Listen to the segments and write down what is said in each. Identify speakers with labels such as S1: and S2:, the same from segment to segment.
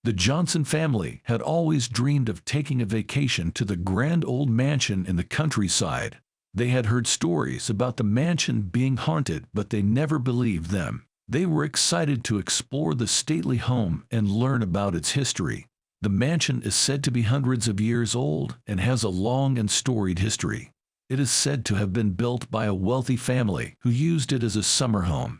S1: The Johnson family had always dreamed of taking a vacation to the grand old mansion in the countryside. They had heard stories about the mansion being haunted, but they never believed them. They were excited to explore the stately home and learn about its history. The mansion is said to be hundreds of years old and has a long and storied history. It is said to have been built by a wealthy family who used it as a summer home.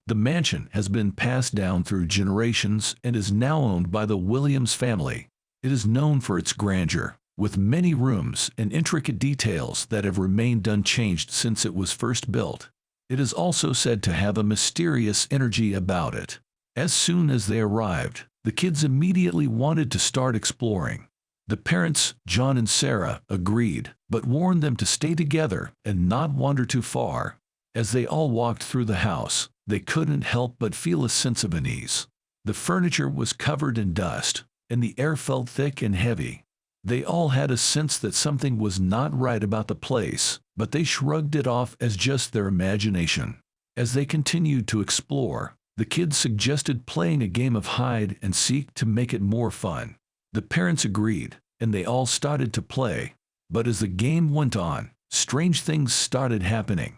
S1: The mansion has been passed down through generations and is now owned by the Williams family. It is known for its grandeur, with many rooms and intricate details that have remained unchanged since it was first built. It is also said to have a mysterious energy about it. As soon as they arrived, the kids immediately wanted to start exploring. The parents, John and Sarah, agreed, but warned them to stay together and not wander too far. As they all walked through the house, they couldn't help but feel a sense of unease. The furniture was covered in dust, and the air felt thick and heavy. They all had a sense that something was not right about the place, but they shrugged it off as just their imagination. As they continued to explore, the kids suggested playing a game of hide and seek to make it more fun. The parents agreed, and they all started to play. But as the game went on, strange things started happening.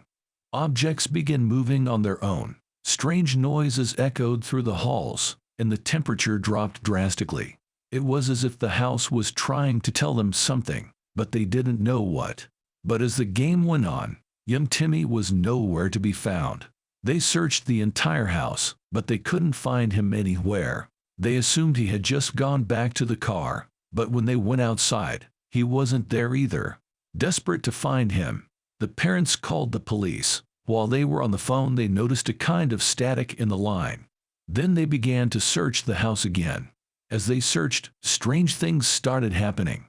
S1: Objects began moving on their own. Strange noises echoed through the halls, and the temperature dropped drastically. It was as if the house was trying to tell them something, but they didn't know what. But as the game went on, young Timmy was nowhere to be found. They searched the entire house, but they couldn't find him anywhere. They assumed he had just gone back to the car, but when they went outside, he wasn't there either. Desperate to find him, the parents called the police. While they were on the phone, they noticed a kind of static in the line. Then they began to search the house again. As they searched, strange things started happening.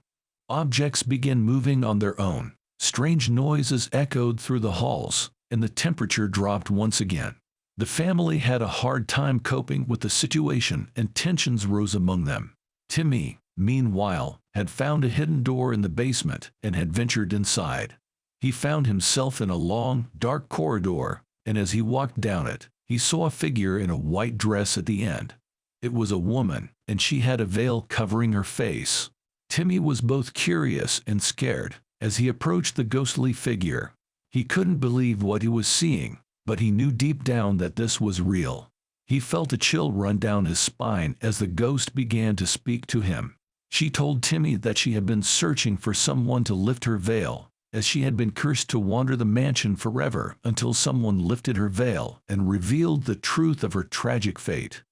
S1: Objects began moving on their own. Strange noises echoed through the halls, and the temperature dropped once again. The family had a hard time coping with the situation, and tensions rose among them. Timmy, meanwhile, had found a hidden door in the basement and had ventured inside. He found himself in a long, dark corridor, and as he walked down it, he saw a figure in a white dress at the end. It was a woman, and she had a veil covering her face. Timmy was both curious and scared as he approached the ghostly figure. He couldn't believe what he was seeing, but he knew deep down that this was real. He felt a chill run down his spine as the ghost began to speak to him. She told Timmy that she had been searching for someone to lift her veil, as she had been cursed to wander the mansion forever until someone lifted her veil and revealed the truth of her tragic fate.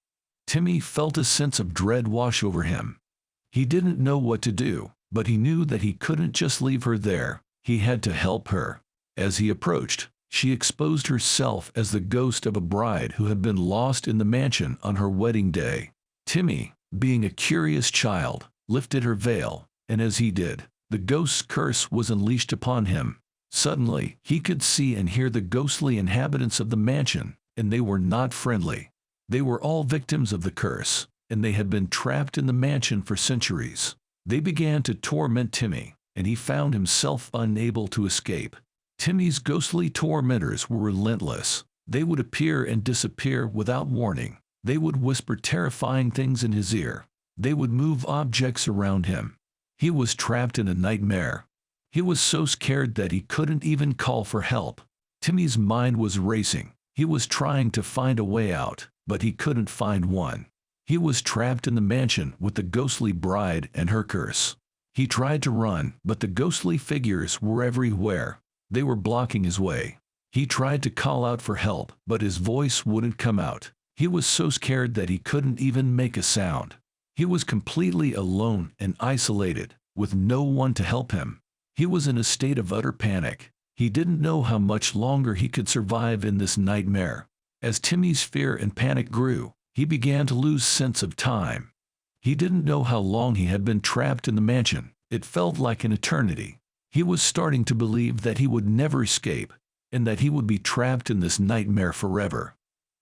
S1: Timmy felt a sense of dread wash over him. He didn't know what to do, but he knew that he couldn't just leave her there. He had to help her. As he approached, she exposed herself as the ghost of a bride who had been lost in the mansion on her wedding day. Timmy, being a curious child, lifted her veil, and as he did, the ghost's curse was unleashed upon him. Suddenly, he could see and hear the ghostly inhabitants of the mansion, and they were not friendly. They were all victims of the curse, and they had been trapped in the mansion for centuries. They began to torment Timmy, and he found himself unable to escape. Timmy's ghostly tormentors were relentless. They would appear and disappear without warning. They would whisper terrifying things in his ear. They would move objects around him. He was trapped in a nightmare. He was so scared that he couldn't even call for help. Timmy's mind was racing. He was trying to find a way out, but he couldn't find one. He was trapped in the mansion with the ghostly bride and her curse. He tried to run, but the ghostly figures were everywhere. They were blocking his way. He tried to call out for help, but his voice wouldn't come out. He was so scared that he couldn't even make a sound. He was completely alone and isolated, with no one to help him. He was in a state of utter panic. He didn't know how much longer he could survive in this nightmare. As Timmy's fear and panic grew, he began to lose sense of time. He didn't know how long he had been trapped in the mansion. It felt like an eternity. He was starting to believe that he would never escape, and that he would be trapped in this nightmare forever.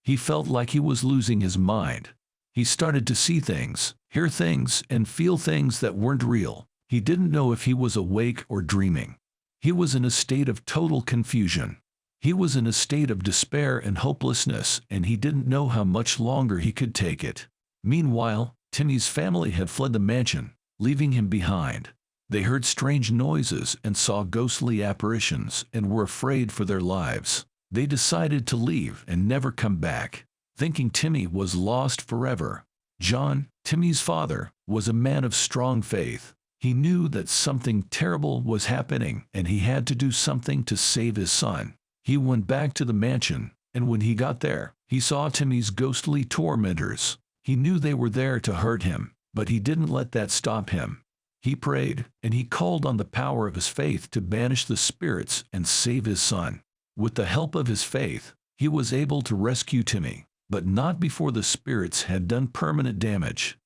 S1: He felt like he was losing his mind. He started to see things, hear things, and feel things that weren't real. He didn't know if he was awake or dreaming. He was in a state of total confusion. He was in a state of despair and hopelessness, and he didn't know how much longer he could take it. Meanwhile, Timmy's family had fled the mansion, leaving him behind. They heard strange noises and saw ghostly apparitions and were afraid for their lives. They decided to leave and never come back, thinking Timmy was lost forever. John, Timmy's father, was a man of strong faith. He knew that something terrible was happening and he had to do something to save his son. He went back to the mansion, and when he got there, he saw Timmy's ghostly tormentors. He knew they were there to hurt him, but he didn't let that stop him. He prayed, and he called on the power of his faith to banish the spirits and save his son. With the help of his faith, he was able to rescue Timmy, but not before the spirits had done permanent damage.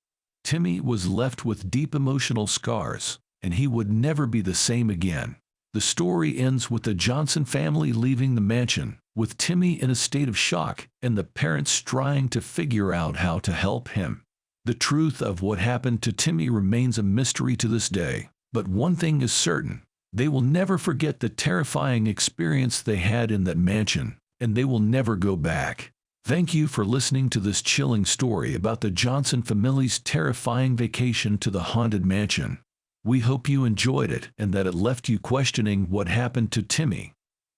S1: Timmy was left with deep emotional scars, and he would never be the same again. The story ends with the Johnson family leaving the mansion, with Timmy in a state of shock and the parents trying to figure out how to help him. The truth of what happened to Timmy remains a mystery to this day, but one thing is certain: they will never forget the terrifying experience they had in that mansion, and they will never go back. Thank you for listening to this chilling story about the Johnson family's terrifying vacation to the haunted mansion. We hope you enjoyed it and that it left you questioning what happened to Timmy.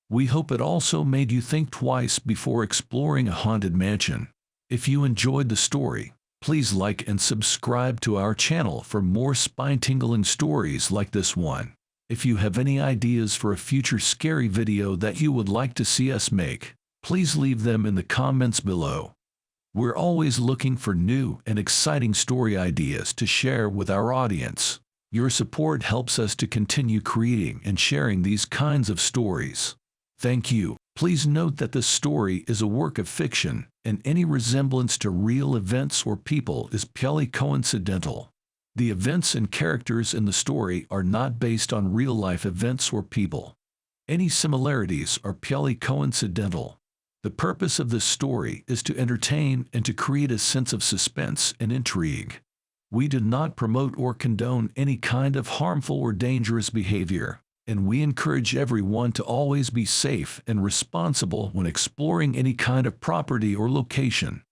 S1: We hope it also made you think twice before exploring a haunted mansion. If you enjoyed the story, please like and subscribe to our channel for more spine-tingling stories like this one. If you have any ideas for a future scary video that you would like to see us make, please leave them in the comments below. We're always looking for new and exciting story ideas to share with our audience. Your support helps us to continue creating and sharing these kinds of stories. Thank you. Please note that this story is a work of fiction, and any resemblance to real events or people is purely coincidental. The events and characters in the story are not based on real-life events or people. Any similarities are purely coincidental. The purpose of this story is to entertain and to create a sense of suspense and intrigue. We do not promote or condone any kind of harmful or dangerous behavior, and we encourage everyone to always be safe and responsible when exploring any kind of property or location.